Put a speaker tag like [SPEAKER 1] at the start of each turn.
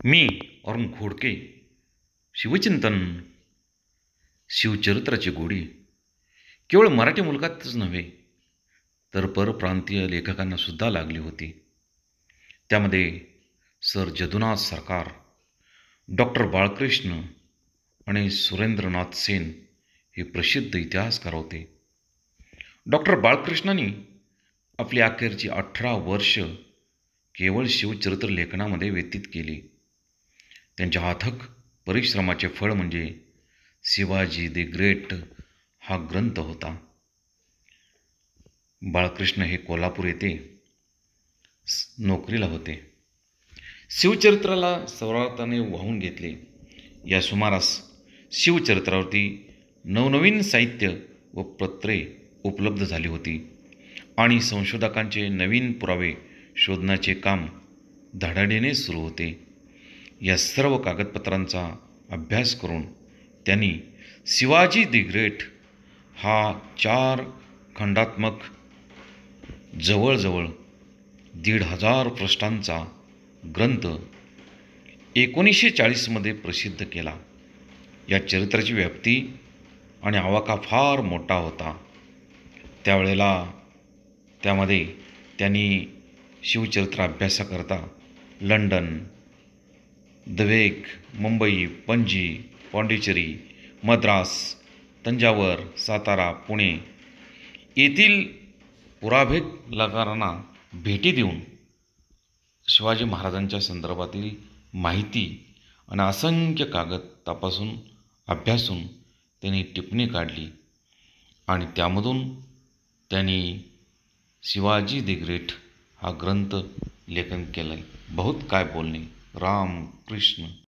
[SPEAKER 1] मी अरुण खोडके. शिवचिंतन, शिवचरित्राची गोडी केवळ मराठी मुलकातच नव्हे तर परप्रांतीय लेखकांना सुद्धा लागली होती. त्यामध्ये सर जदुनाथ सरकार, डॉक्टर बाळकृष्ण आणि सुरेंद्रनाथ सेन हे प्रसिद्ध इतिहासकार होते. डॉक्टर बाळकृष्णांनी आपली अखेरची 18 वर्ष केवळ शिवचरित्र लेखनामध्ये व्यतीत केली. त्यांच्या अथक परिश्रमाचे फळ म्हणजे शिवाजी द ग्रेट हा ग्रंथ होता. बाळकृष्ण हे कोल्हापूर येथे नोकरीला होते. शिवचरित्राला सर्वार्थाने वाहून घेतले. या सुमारास शिवचरित्रावरती नवनवीन साहित्य व पत्रे उपलब्ध झाली होती आणि संशोधकांचे नवीन पुरावे शोधण्याचे काम धडाडीने सुरू होते. या सर्व कागदपत्रांचा अभ्यास करून त्यांनी शिवाजी द ग्रेट हा 4 खंडात्मक जवळजवळ 1,500 पृष्ठांचा ग्रंथ 1940 मध्ये प्रसिद्ध केला. या चरित्राची व्याप्ती आणि आवाका फार मोठा होता. त्यावेळेला त्यामध्ये त्यांनी शिवचरित्र अभ्यासाकरता लंडन, दवेक, मुंबई, पणजी, पाँडिचेरी, मद्रास, तंजावर, सातारा, पुणे येथील पुरावेक्षकांना भेटी देऊन शिवाजी महाराजांच्या संदर्भातील माहिती आणि असंख्य कागद तपासून अभ्यासून त्यांनी टिप्पणी काढली आणि त्यामधून त्यांनी शिवाजी द ग्रेट हा ग्रंथ लेखन केला. बहुत काय बोलणे. राम कृष्ण.